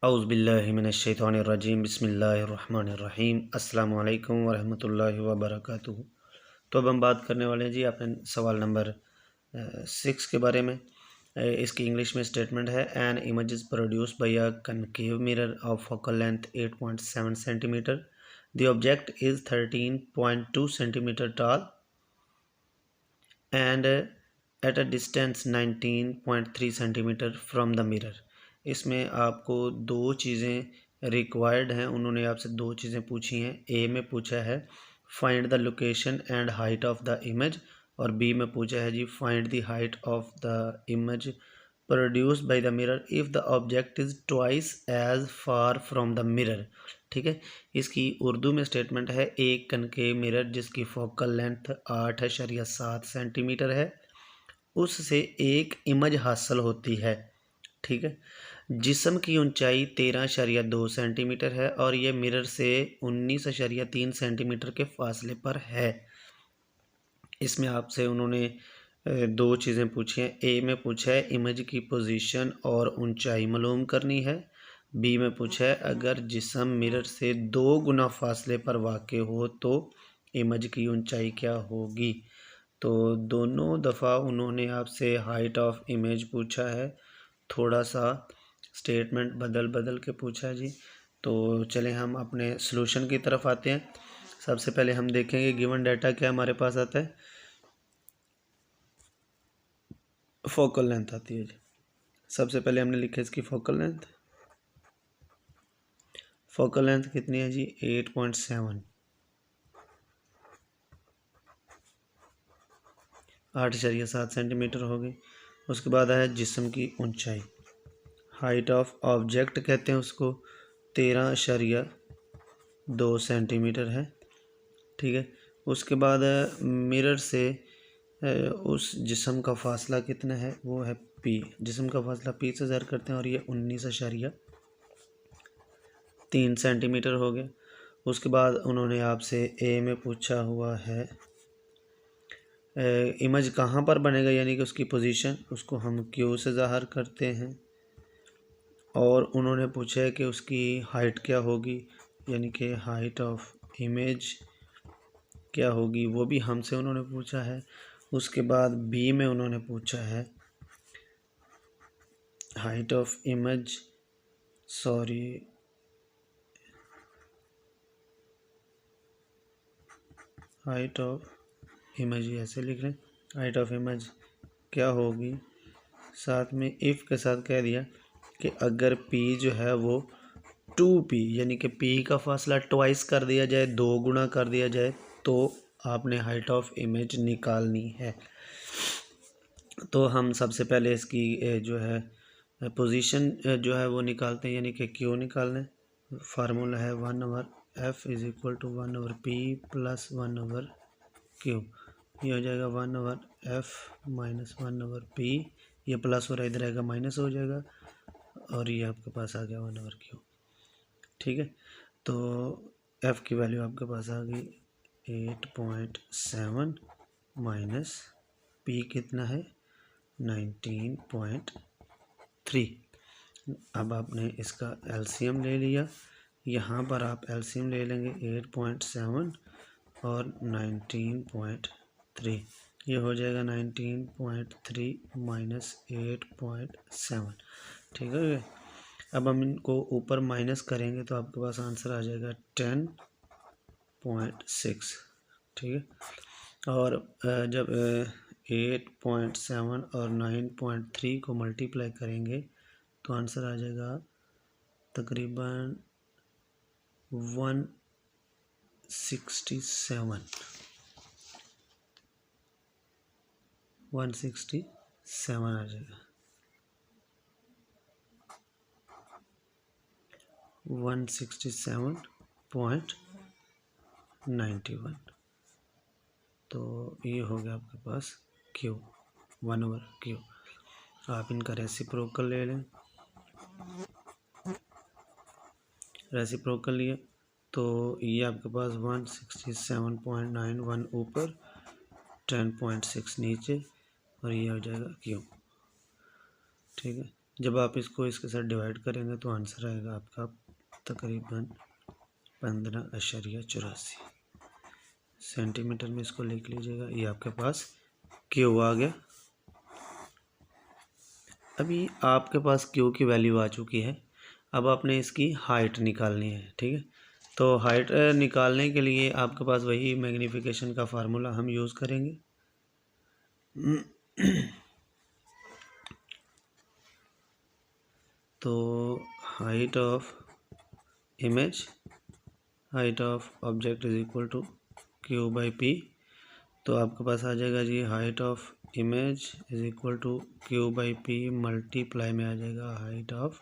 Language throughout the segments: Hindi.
औज़ुबिल्लाहिमिनश्शैतानिर्रजीम बिस्मिल्लाहिर्रहमानिर्रहीम अस्सलामु अलैकुम वरहमतुल्लाहि वबरकातुहू। तो अब हम बात करने वाले हैं जी अपने सवाल नंबर 6 के बारे में। इसकी इंग्लिश में स्टेटमेंट है, an image is produced by a concave mirror of focal length 8.7 centimetre. The object is 13.2 centimetre tall and at a distance 19.3 centimetre from the mirror. इसमें आपको दो चीज़ें रिक्वायर्ड हैं, उन्होंने आपसे दो चीज़ें पूछी हैं। ए में पूछा है find the location and height of the image, और बी में पूछा है जी find the height of the image produced by the mirror if the object is twice as far from the mirror. ठीक है, इसकी उर्दू में स्टेटमेंट है, एक कनकेव मिरर जिसकी फोकल लेंथ 8.7 सेंटीमीटर है, उससे एक इमेज हासिल होती है। ठीक है, जिस्म की ऊंचाई 13.2 सेंटीमीटर है और ये मिरर से 19.3 सेंटीमीटर के फासले पर है। इसमें आपसे उन्होंने दो चीज़ें पूछी हैं। ए में पूछा है इमेज की पोजीशन और ऊंचाई मालूम करनी है। बी में पूछा है अगर जिस्म मिरर से 2 गुना फासले पर वाक़ हो तो इमेज की ऊंचाई क्या होगी। तो दोनों दफ़ा उन्होंने आपसे हाइट ऑफ इमेज पूछा है, थोड़ा सा स्टेटमेंट बदल बदल के पूछा है जी। तो चलें हम अपने सॉल्यूशन की तरफ आते हैं। सबसे पहले हम देखेंगे गिवन डाटा क्या हमारे पास आता है। फोकल लेंथ आती है जी। सबसे पहले हमने लिखा इसकी फोकल लेंथ। फोकल लेंथ कितनी है जी 8.7, 8.7 सेंटीमीटर हो गई। उसके बाद आया जिस्म की ऊंचाई, हाइट ऑफ ऑब्जेक्ट कहते हैं उसको, 13.2 सेंटीमीटर है। ठीक है, उसके बाद मिरर से उस जिस्म का फासला कितना है, वो है पी। जिस्म का फासला पी से ज़र करते हैं और ये 19.3 सेंटीमीटर हो गया। उसके बाद उन्होंने आपसे ए में पूछा हुआ है इमेज कहाँ पर बनेगा, यानी कि उसकी पोजीशन, उसको हम क्यू से ज़ाहिर करते हैं। और उन्होंने पूछा है कि उसकी हाइट क्या होगी, यानी कि हाइट ऑफ इमेज क्या होगी, वो भी हमसे उन्होंने पूछा है। उसके बाद बी में उन्होंने पूछा है height of image, height of image ऐसे लिख लें, हाइट ऑफ इमेज क्या होगी। साथ में इफ़ के साथ कह दिया कि अगर p जो है वो 2p यानी कि p का फासला ट्वाइस कर दिया जाए, 2 गुना कर दिया जाए, तो आपने हाइट ऑफ इमेज निकालनी है। तो हम सबसे पहले इसकी जो है पोजीशन जो है वो निकालते हैं, यानी कि क्यू निकालना है। फार्मूला है 1/f is equal to 1/p plus 1/q। ये हो जाएगा 1/f माइनस 1/p, ये प्लस हो रहा है इधर आएगा माइनस हो जाएगा, और ये आपके पास आ गया 1/q। ठीक है, तो f की वैल्यू आपके पास आ गई 8.7 माइनस p कितना है 19.3। अब आपने इसका एलसीएम ले लिया, यहाँ पर आप एलसीएम ले लेंगे 8.7 और 19.3, ये हो जाएगा 19.3 माइनस 8.7। ठीक है, अब हम इनको ऊपर माइनस करेंगे तो आपके पास आंसर आ जाएगा 10.6। ठीक है, और जब 8.7 और 9.3 को मल्टीप्लाई करेंगे तो आंसर आ जाएगा तकरीबन 167 आ जाएगा, 167.91। तो ये हो गया आपके पास Q 1/Q। आप इनका रेसिप्रोकल ले लें, रेसिप्रोकल लिए तो ये आपके पास 167.91 ऊपर 10.6 नीचे, और ये हो जाएगा Q। ठीक है, जब आप इसको इसके साथ डिवाइड करेंगे तो आंसर आएगा आपका तकरीबन 15.84 सेंटीमीटर में। इसको लिख लीजिएगा, ये आपके पास क्यू आ गया। अभी आपके पास क्यू की वैल्यू आ चुकी है, अब आपने इसकी हाइट निकालनी है। ठीक है, तो हाइट निकालने के लिए आपके पास वही मैग्नीफिकेशन का फार्मूला हम यूज़ करेंगे। तो height of image, height of object is equal to Q by p. तो आपके पास आ जाएगा जी height of image is equal to Q by p multiply में आ जाएगा हाइट ऑफ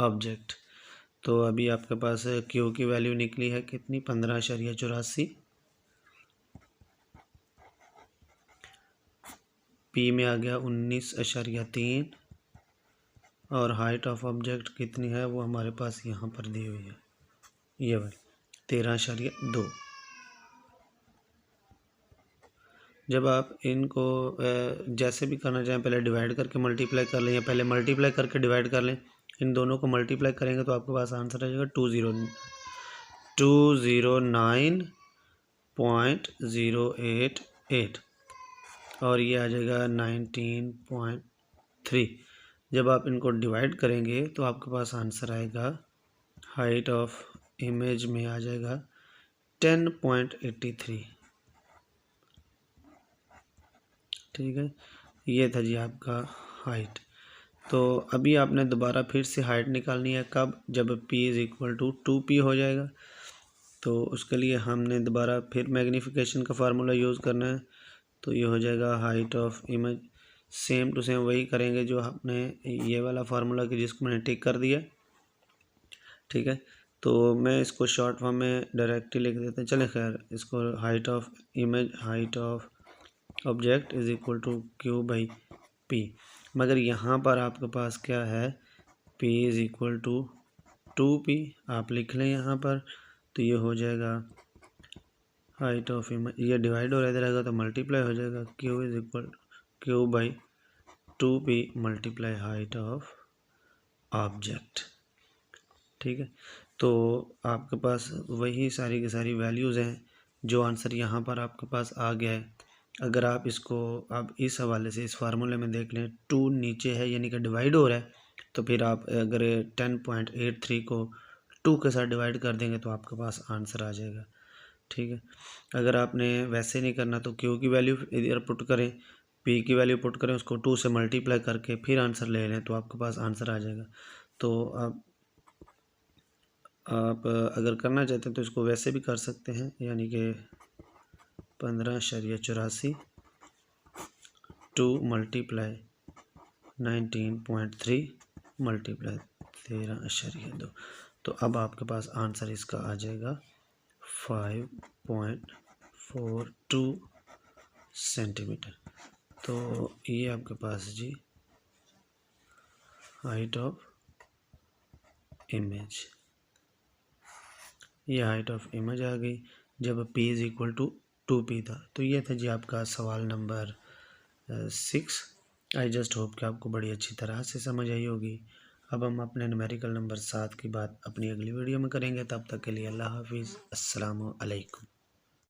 ऑब्जेक्ट। तो अभी आपके पास क्यू की वैल्यू निकली है कितनी, 15.84। पी में आ गया 19.3 और हाइट ऑफ ऑब्जेक्ट कितनी है वो हमारे पास यहाँ पर दी हुई है, ये वाली 13.2। जब आप इनको जैसे भी करना चाहें, पहले डिवाइड करके मल्टीप्लाई कर लें या पहले मल्टीप्लाई करके डिवाइड कर लें, इन दोनों को मल्टीप्लाई करेंगे तो आपके पास आंसर आ जाएगा 209.088 और ये आ जाएगा 19.3। जब आप इनको डिवाइड करेंगे तो आपके पास आंसर आएगा हाइट ऑफ इमेज में आ जाएगा 10.83। ठीक है, ये था जी आपका हाइट। तो अभी आपने दोबारा फिर से हाइट निकालनी है, कब, जब p is equal to 2p हो जाएगा। तो उसके लिए हमने दोबारा फिर मैग्नीफिकेशन का फार्मूला यूज़ करना है। तो ये हो जाएगा height of image, same to same वही करेंगे जो आपने ये वाला फार्मूला कि जिसको मैंने टिक कर दिया। ठीक है, तो मैं इसको शॉर्ट फॉर्म में डायरेक्टली लिख देते हैं, चले खैर इसको height of image, height of object is equal to Q by P. मगर यहाँ पर आपके पास क्या है, p is equal to 2p आप लिख लें यहाँ पर। तो ये हो जाएगा हाइट ऑफ इमेज, ये डिवाइड हो रहेगा तो मल्टीप्लाई हो जाएगा, q is equal Q by 2p multiply height of object. ठीक है, तो आपके पास वही सारी की सारी वैल्यूज़ हैं जो आंसर यहाँ पर आपके पास आ गया है। अगर आप इसको आप इस हवाले से इस फार्मूले में देख लें, 2 नीचे है यानी कि डिवाइड हो रहा है, तो फिर आप अगर 10.83 को 2 के साथ डिवाइड कर देंगे तो आपके पास आंसर आ जाएगा। ठीक है, अगर आपने वैसे नहीं करना तो क्यू की वैल्यू इधर पुट करें, पी की वैल्यू पुट करें, उसको 2 से मल्टीप्लाई करके फिर आंसर ले लें तो आपके पास आंसर आ जाएगा। तो आप अगर करना चाहते हैं तो इसको वैसे भी कर सकते हैं, यानी कि 15.84 2 मल्टीप्लाई 19.3 मल्टीप्लाई 13.2। तो अब आपके पास आंसर इसका आ जाएगा 5.42 सेंटीमीटर। तो ये आपके पास जी हाइट ऑफ इमेज, ये हाइट ऑफ इमेज आ गई जब p is equal to 2p था। तो ये था जी आपका सवाल नंबर 6। आई जस्ट होप कि आपको बड़ी अच्छी तरह से समझ आई होगी। अब हम अपने न्यूमेरिकल नंबर 7 की बात अपनी अगली वीडियो में करेंगे। तब तक के लिए अल्लाह हाफिज़, अस्सलामु अलैकुम।